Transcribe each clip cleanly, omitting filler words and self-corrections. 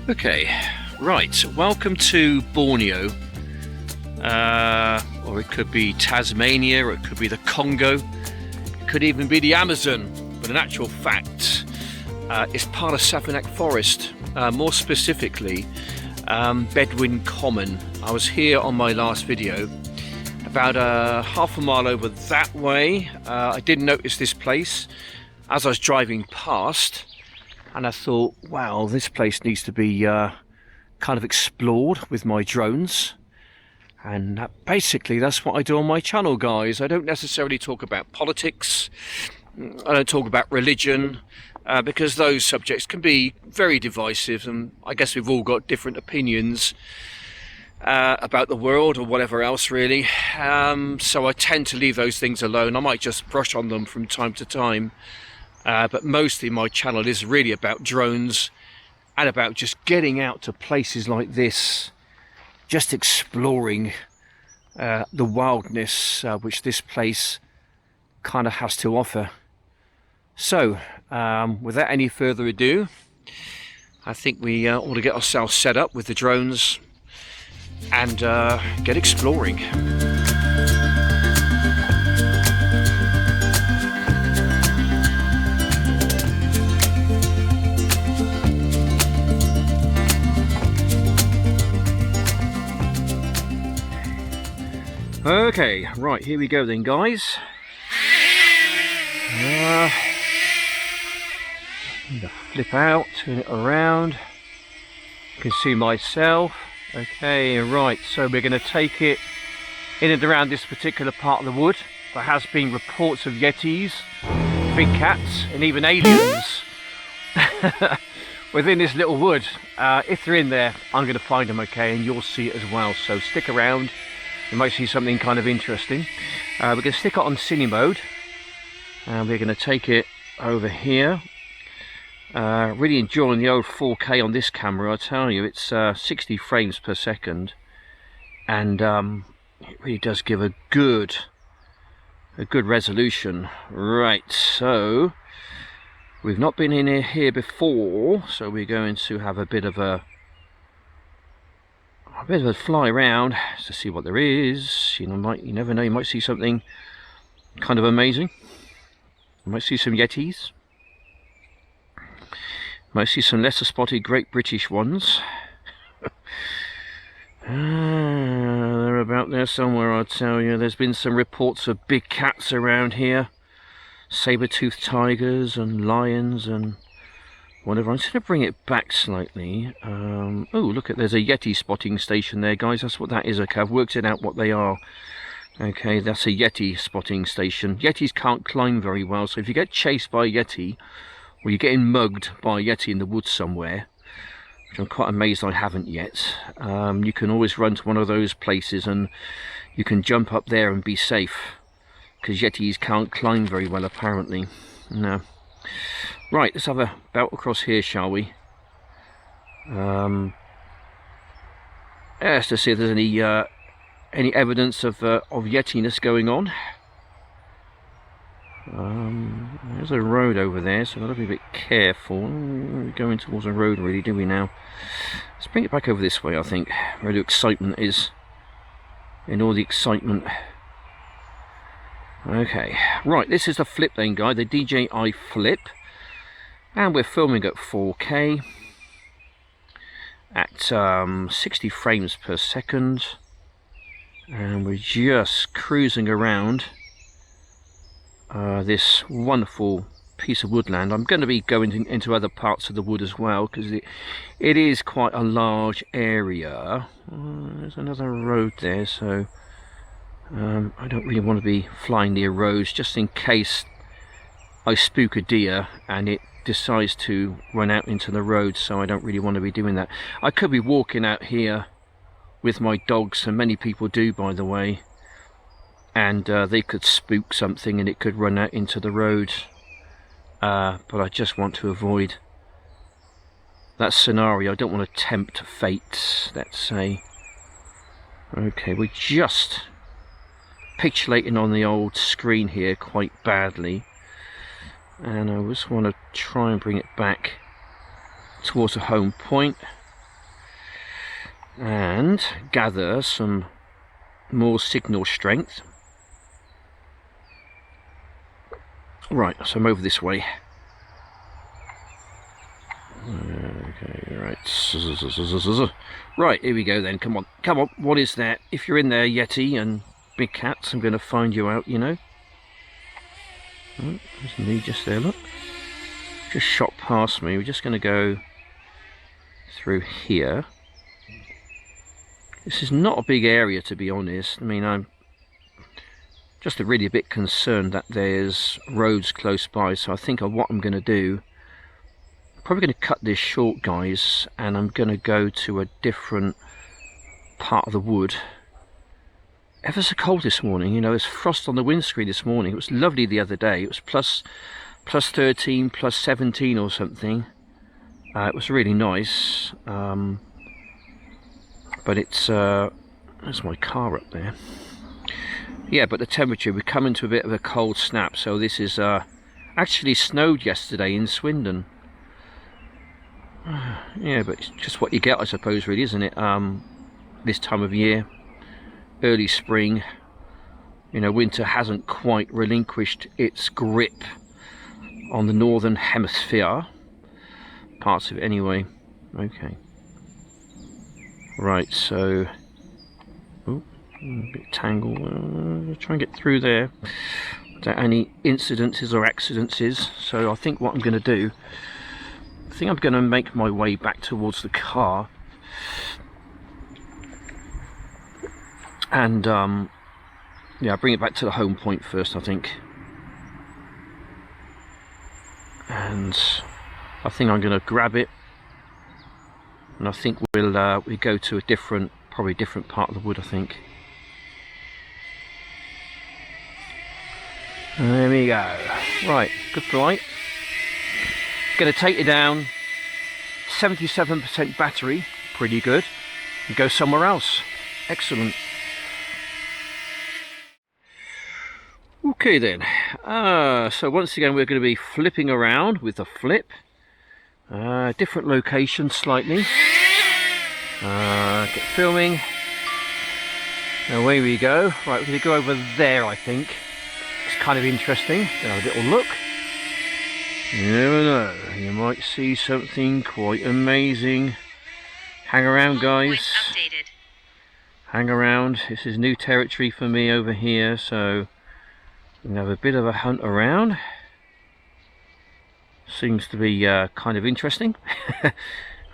Okay, right, welcome to Borneo, or it could be Tasmania, or it could be the Congo, it could even be the Amazon, but in actual fact, it's part of Savannac Forest, more specifically, Bedwyn Common. I was here on my last video, about half a mile over that way. I did notice this place as I was driving past, and I thought, wow, this place needs to be kind of explored with my drones. And basically that's what I do on my channel, guys. I don't necessarily talk about politics, I don't talk about religion, because those subjects can be very divisive, and I guess we've all got different opinions about the world or whatever else, really. So I tend to leave those things alone. I might just brush on them from time to time. But mostly my channel is really about drones and about just getting out to places like this, just exploring the wildness which this place kind of has to offer. So without any further ado, I think we ought to get ourselves set up with the drones and get exploring. Okay, right, here we go then, guys. Flip out, turn it around. You can see myself. Okay, right, so we're going to take it in and around this particular part of the wood. There has been reports of yetis, big cats, and even aliens within this little wood. If they're in there, I'm going to find them, okay, and you'll see it as well. So stick around. You might see something kind of interesting. We're going to stick it on cine mode, and we're going to take it over here. Really enjoying the old 4K on this camera, I tell you. It's 60 frames per second, and it really does give a good resolution. Right, so we've not been in here before, so we're going to have a bit of a fly around to see what there is. You never know, you might see something kind of amazing. You might see some yetis. You might see some lesser spotted Great British ones. They're about there somewhere, I'll tell you. There's been some reports of big cats around here, saber-toothed tigers and lions and whatever. I'm just going to bring it back slightly. Oh, look, there's a yeti spotting station there, guys. That's what that is. Okay, I've worked it out what they are. Okay, that's a yeti spotting station. Yetis can't climb very well, so if you get chased by a yeti, or you're getting mugged by a yeti in the woods somewhere, which I'm quite amazed I haven't yet, you can always run to one of those places and you can jump up there and be safe, because yetis can't climb very well, apparently. No. Right, let's have a bout across here, shall we? Let's just see if there's any evidence of yetiness going on. There's a road over there, so I've got to be a bit careful. We're going towards a road, really, do we now? Let's bring it back over this way, I think, where the excitement is. In all the excitement. Okay, right, this is the flip then, guy, the DJI flip. And we're filming at 4K at 60 frames per second, and we're just cruising around this wonderful piece of woodland. I'm going to be going into other parts of the wood as well, because it is quite a large area. There's another road there, so I don't really want to be flying near roads, just in case I spook a deer and it decides to run out into the road, so I don't really want to be doing that. I could be walking out here with my dogs, and many people do, by the way, and they could spook something and it could run out into the road, but I just want to avoid that scenario. I don't want to tempt fate, let's say. Okay, we're just pixelating on the old screen here quite badly, and I just want to try and bring it back towards a home point. and gather some more signal strength. Right, so I'm over this way. Okay, right. Right, here we go then. Come on, come on. What is that? If you're in there, Yeti and big cats, I'm going to find you out, you know. Oh, there's me just there, look. Just shot past me. We're just going to go through here. This is not a big area, to be honest. I mean, I'm just really a bit concerned that there's roads close by, so I think what I'm going to do, probably going to cut this short, guys, and I'm going to go to a different part of the wood. Ever so cold this morning, you know. There's frost on the windscreen this morning. It was lovely the other day. It was plus 13, plus 17 or something. It was really nice, but it's there's my car up there. Yeah, but the temperature, we're coming to a bit of a cold snap. So this is actually snowed yesterday in Swindon. Yeah, but it's just what you get, I suppose, really, isn't it? This time of year, early spring, you know, winter hasn't quite relinquished its grip on the northern hemisphere, parts of it anyway. Okay, right, so a bit tangled. Try and get through there without any incidences or accidents. So I think what I'm going to do, I think I'm going to make my way back towards the car, and yeah, bring it back to the home point first, I think. And I think I'm going to grab it, and I think we'll we go to a different, probably different part of the wood, I think. And there we go. Right, good flight. Going to take it down. 77% battery, pretty good. And go somewhere else. Excellent. Okay then. So once again, we're going to be flipping around with the flip. Different location slightly. Get filming. Away we go. Right, we're going to go over there, I think. It's kind of interesting. Have a little look. You never know, you might see something quite amazing. Hang around, guys. Hang around. This is new territory for me over here, so we can have a bit of a hunt around. Seems to be kind of interesting. I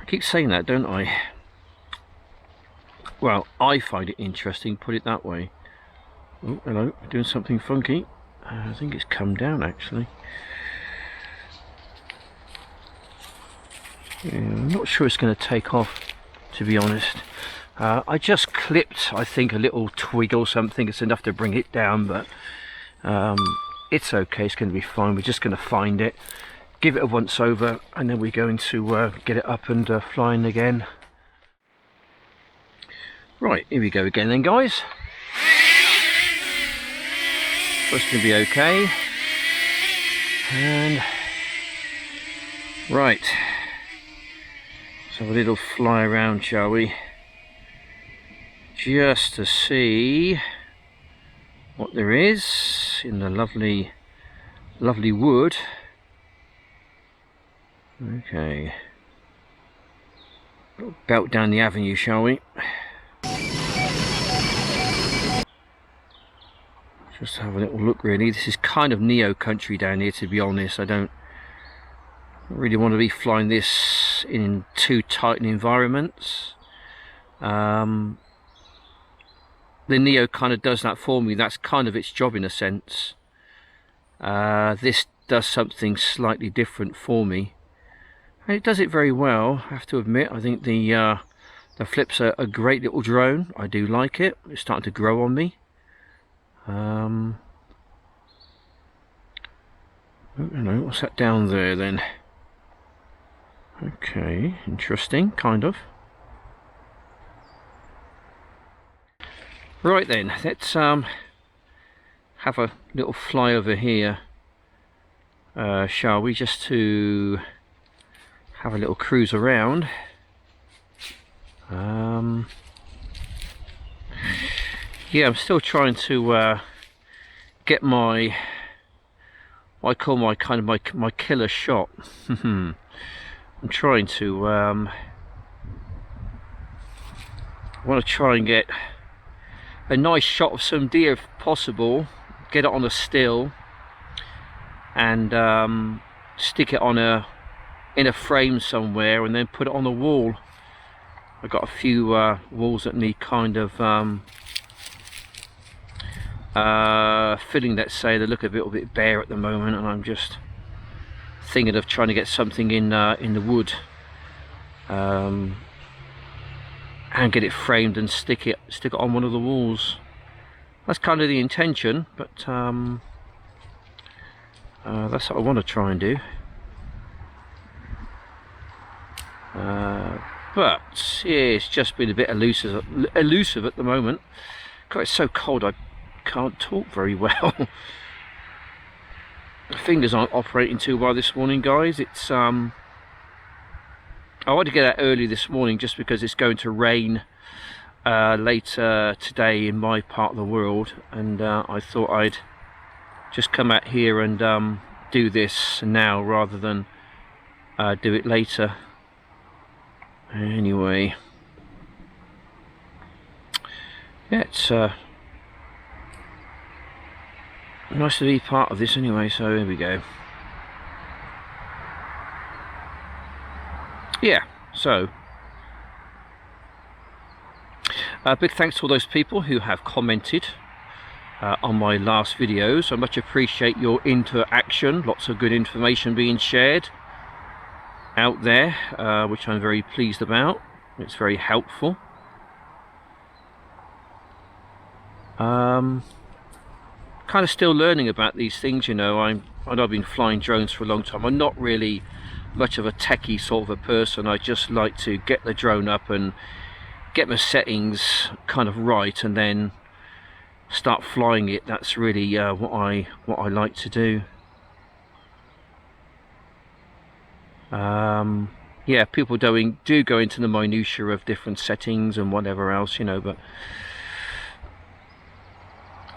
keep saying that, don't I? Well, I find it interesting, put it that way. Oh, hello, doing something funky. I think it's come down, actually. Yeah, I'm not sure it's going to take off, to be honest. I just clipped, I think, a little twig or something. It's enough to bring it down, but it's okay. It's going to be fine. We're just going to find it, give it a once over, and then we're going to get it up and flying again. Right, here we go again then, guys. That's going to be okay. And right. Have a little fly around, shall we, just to see what there is in the lovely wood. Okay, belt down the avenue, shall we? Just have a little look, really. This is kind of neo country down here, to be honest. I don't really want to be flying this in too tight environments. The Neo kind of does that for me. That's kind of its job in a sense. This does something slightly different for me, and it does it very well, I have to admit. I think the flip's a great little drone. I do like it. It's starting to grow on me. I don't know, what's that down there then? Okay, interesting, kind of. Right then, let's have a little fly over here, shall we, just to have a little cruise around. Yeah, I'm still trying to get my, what I call my my killer shot. I'm trying to I want to try and get a nice shot of some deer if possible, get it on a still, and stick it on in a frame somewhere, and then put it on the wall. I've got a few walls that need kind of filling, let's say. They look a little bit bare at the moment, and I'm just thinking of trying to get something in the wood, and get it framed and stick it on one of the walls. That's kind of the intention, but that's what I want to try and do. But yeah, it's just been a bit elusive at the moment. God, it's so cold I can't talk very well. My fingers aren't operating too well this morning, guys. It's I wanted to get out early this morning just because it's going to rain later today in my part of the world, and I thought I'd just come out here and do this now rather than do it later. Anyway, yeah, it's nice to be part of this anyway, so here we go. Yeah, so big thanks to all those people who have commented on my last videos. I much appreciate your interaction. Lots of good information being shared out there, which I'm very pleased about. It's very helpful. Kind of still learning about these things, you know. I know I've been flying drones for a long time. I'm not really much of a techie sort of a person. I just like to get the drone up and get my settings kind of right, and then start flying it. That's really what I like to do. Yeah, people do go into the minutiae of different settings and whatever else, you know, but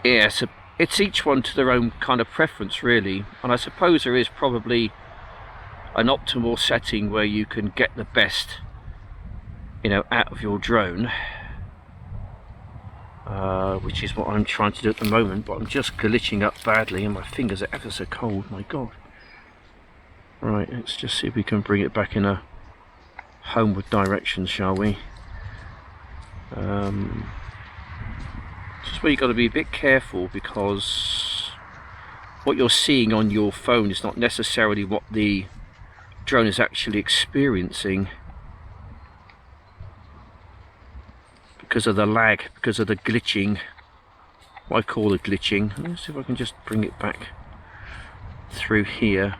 yeah, so it's each one to their own kind of preference, really. And I suppose there is probably an optimal setting where you can get the best, you know, out of your drone, which is what I'm trying to do at the moment. But I'm just glitching up badly, and my fingers are ever so cold. My God. Right, let's just see if we can bring it back in a homeward direction, shall we? Just where you've got to be a bit careful, because what you're seeing on your phone is not necessarily what the drone is actually experiencing, because of the lag, because of the glitching, what I call the glitching. Let's see if I can just bring it back through here,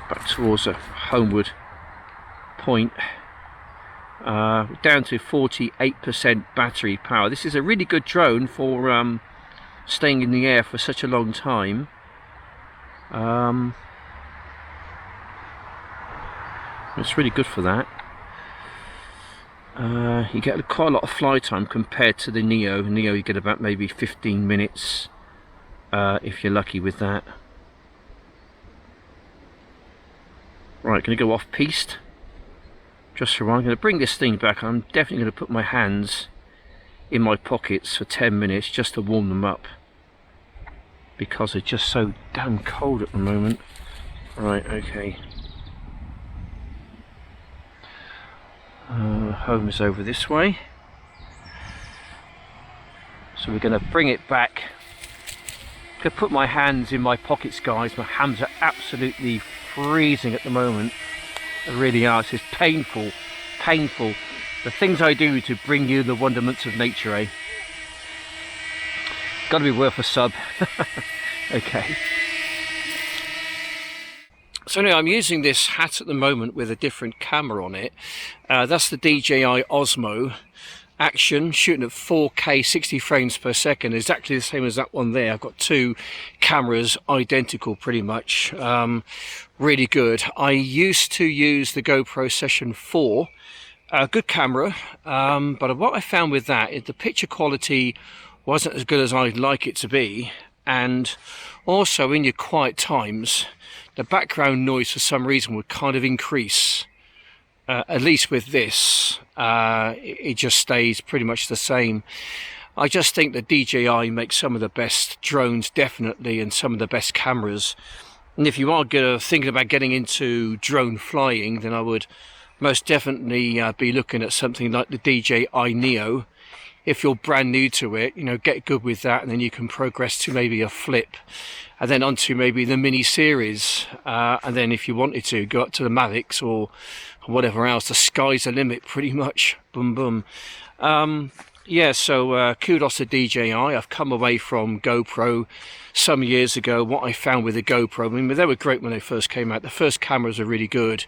back towards a homeward point. Down to 48% battery power. This is a really good drone for staying in the air for such a long time. It's really good for that. You get quite a lot of fly time compared to the Neo. Neo you get about maybe 15 minutes if you're lucky with that. Right, going to go off piste just for a while. I'm going to bring this thing back. I'm definitely going to put my hands in my pockets for 10 minutes just to warm them up, because they're just so damn cold at the moment. Right, okay. Home is over this way, so we're going to bring it back. I'm going to put my hands in my pockets, guys. My hands are absolutely freezing at the moment. They really are. It's just painful, painful. The things I do to bring you the wonderments of nature, eh? Got to be worth a sub. Okay. So anyway, I'm using this hat at the moment with a different camera on it. That's the DJI Osmo. action, shooting at 4K 60 frames per second, exactly the same as that one there. I've got two cameras identical pretty much. Really good. I used to use the GoPro Session 4, a good camera, but what I found with that is the picture quality wasn't as good as I'd like it to be, and also in your quiet times the background noise for some reason would kind of increase. At least with this, it just stays pretty much the same. I just think that DJI makes some of the best drones, definitely, and some of the best cameras. And if you are thinking about getting into drone flying, then I would most definitely be looking at something like the DJI Neo. If you're brand new to it, you know, get good with that, and then you can progress to maybe a flip, and then onto maybe the mini series, and then if you wanted to go up to the Mavics or whatever else. The sky's the limit pretty much. Boom boom. Yeah, so kudos to DJI. I've come away from GoPro some years ago. What I found with the GoPro, I mean, they were great when they first came out. The first cameras are really good,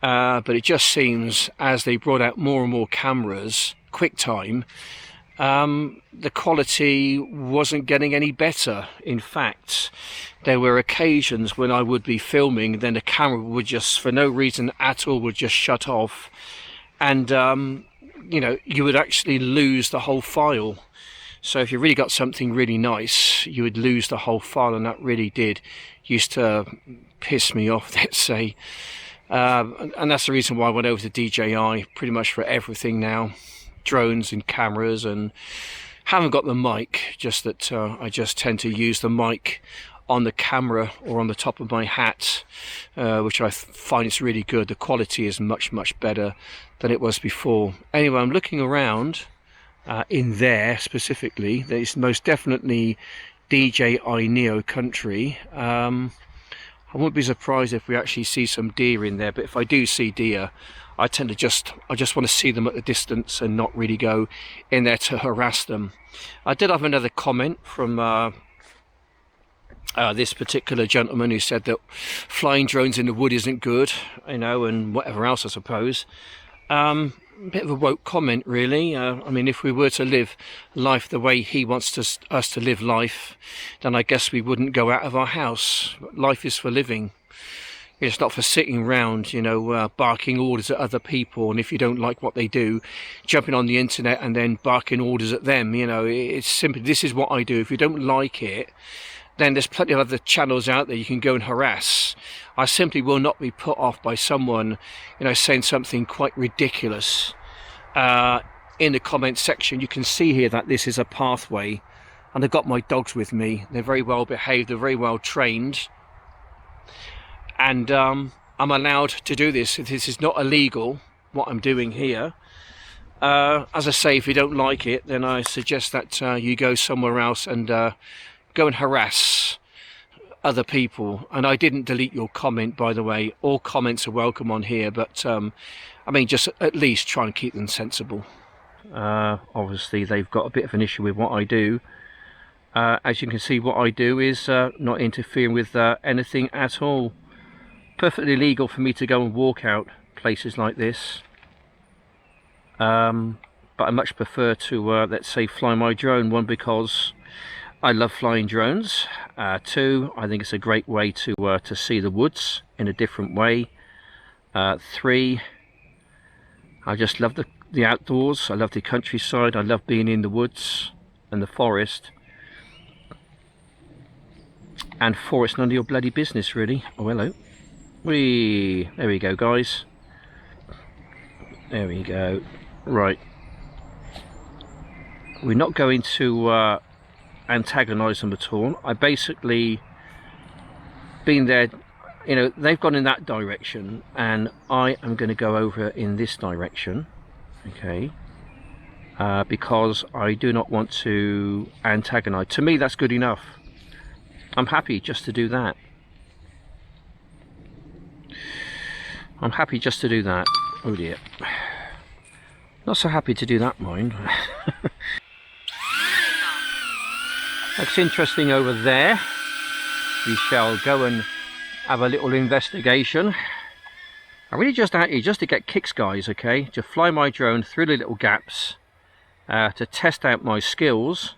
but it just seems as they brought out more and more cameras, QuickTime, the quality wasn't getting any better. In fact, there were occasions when I would be filming, then the camera would just, for no reason at all, would just shut off, and you know, you would actually lose the whole file. So if you really got something really nice, you would lose the whole file, and that really used to piss me off, let's say. And that's the reason why I went over to DJI pretty much for everything now. Drones and cameras, and haven't got the mic, just that I just tend to use the mic on the camera or on the top of my hat, which I find is really good. The quality is much better than it was before. Anyway, I'm looking around in there specifically. There's most definitely DJI Neo country. I wouldn't be surprised if we actually see some deer in there, but if I do see deer, I tend to I just want to see them at a distance and not really go in there to harass them. I did have another comment from this particular gentleman who said that flying drones in the wood isn't good, you know, and whatever else, I suppose. Bit of a woke comment, really. I mean, if we were to live life the way he wants us to live life, then I guess we wouldn't go out of our house. Life is for living. It's not for sitting around, you know, barking orders at other people, and if you don't like what they do, jumping on the internet and then barking orders at them. You know, it's simply, this is what I do. If you don't like it, then there's plenty of other channels out there you can go and harass. I simply will not be put off by someone, you know, saying something quite ridiculous in the comment section. You can see here that this is a pathway, and I've got my dogs with me. They're very well behaved, they're very well trained, and I'm allowed to do this. This is not illegal, what I'm doing here. As I say, if you don't like it, then I suggest that you go somewhere else and go and harass other people. And I didn't delete your comment, by the way. All comments are welcome on here, but I mean, just at least try and keep them sensible. Obviously they've got a bit of an issue with what I do. As you can see, what I do is not interfering with anything at all. Perfectly legal for me to go and walk out places like this, but I much prefer to let's say fly my drone. One, because I love flying drones. Two, I think it's a great way to see the woods in a different way. Three, I just love the outdoors. I love the countryside. I love being in the woods and the forest. And four, it's none of your bloody business, really. Oh, hello. There we go, guys. There we go. Right. We're not going to antagonize them at all. I basically been there, you know, they've gone in that direction, and I am going to go over in this direction, okay, because I do not want to antagonize. To me, that's good enough. I'm happy just to do that. I'm happy just to do that. Oh dear. Not so happy to do that, mind. That's interesting over there. We shall go and have a little investigation. I'm really just out here just to get kicks, guys, okay? To fly my drone through the little gaps to test out my skills.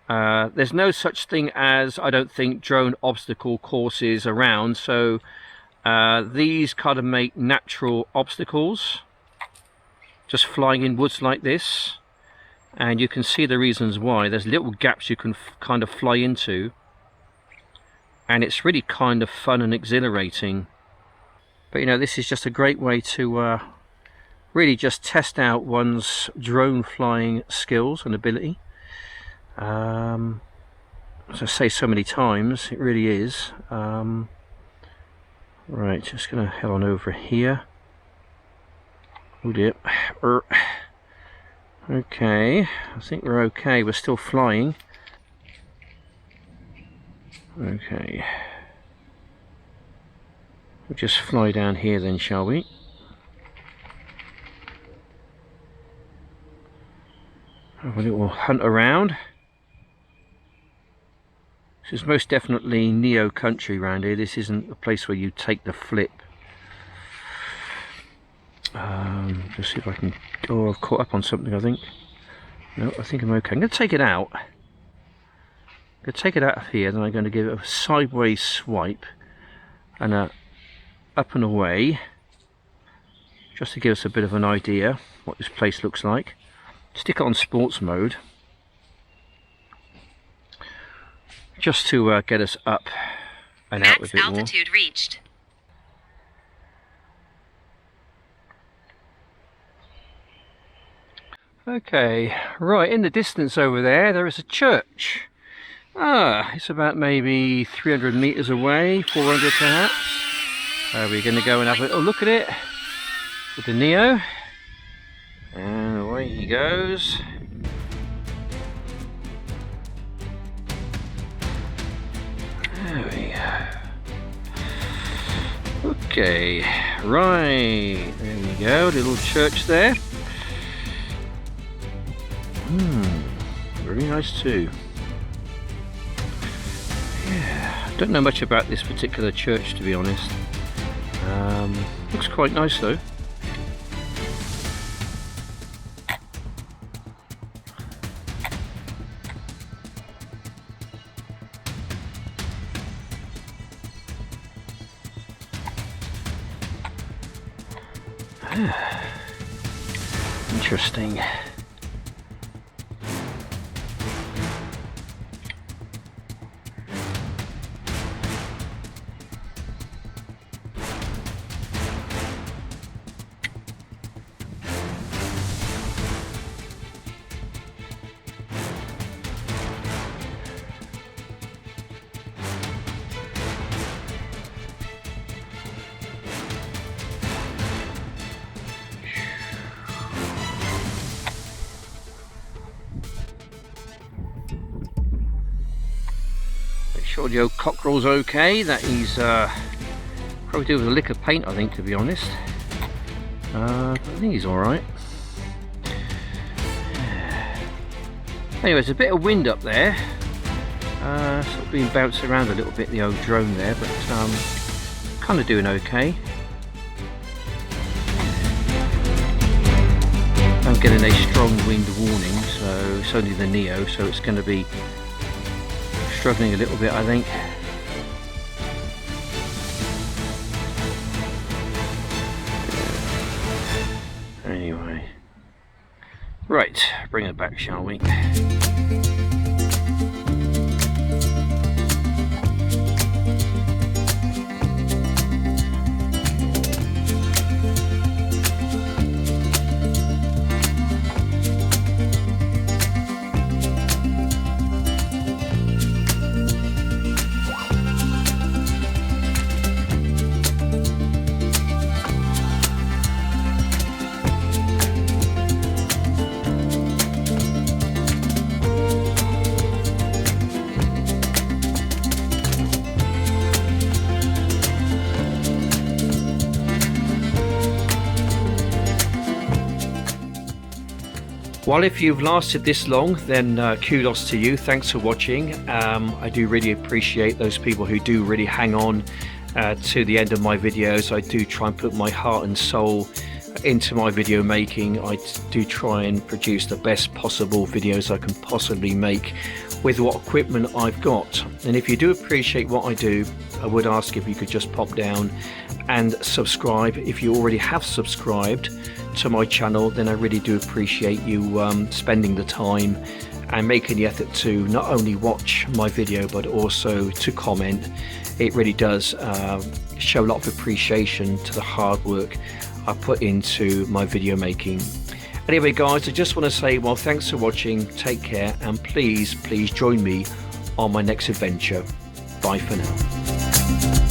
There's no such thing as, I don't think, drone obstacle courses around, so these kind of make natural obstacles, just flying in woods like this, and you can see the reasons why. There's little gaps you can kind of fly into, and it's really kind of fun and exhilarating. But you know, this is just a great way to really just test out one's drone flying skills and ability. As I say so many times, it really is. Right, just gonna head on over here. Oh dear. Okay, I think we're okay. We're still flying. Okay. We'll just fly down here then, shall we? Have a little hunt around. This is most definitely Neo country round here. This isn't a place where you take the flip. Just see if I can... Oh, I've caught up on something, I think. No, I think I'm okay. I'm going to take it out. I'm going to take it out of here, then I'm going to give it a sideways swipe and a up and away, just to give us a bit of an idea what this place looks like. Stick it on sports mode, just to get us up and out a bit more. Max altitude reached. Okay, right, in the distance over there is a church. It's about maybe 300 meters away, 400 perhaps. We're going to go and have a little look at it with the Neo. And away he goes. There we go. Okay, right, there we go, little church there. Very nice too. Yeah, don't know much about this particular church, to be honest. Looks quite nice though. Interesting. Sure the old cockerel's okay, that he's probably do with a lick of paint, I think, to be honest. I think he's alright. Anyway, there's a bit of wind up there, sort of being bounced around a little bit, the old drone there, but kind of doing okay. I'm getting a strong wind warning, so it's only the Neo, so it's going to be struggling a little bit, I think. Anyway, right, bring it back, shall we? Well, if you've lasted this long, then kudos to you. Thanks for watching. I do really appreciate those people who do really hang on to the end of my videos. I do try and put my heart and soul into my video making. I do try and produce the best possible videos I can possibly make with what equipment I've got. And if you do appreciate what I do, I would ask if you could just pop down and subscribe. If you already have subscribed to my channel, then I really do appreciate you spending the time and making the effort to not only watch my video but also to comment. It really does show a lot of appreciation to the hard work I put into my video making. Anyway guys, I just want to say, well, thanks for watching, take care, and please join me on my next adventure. Bye for now.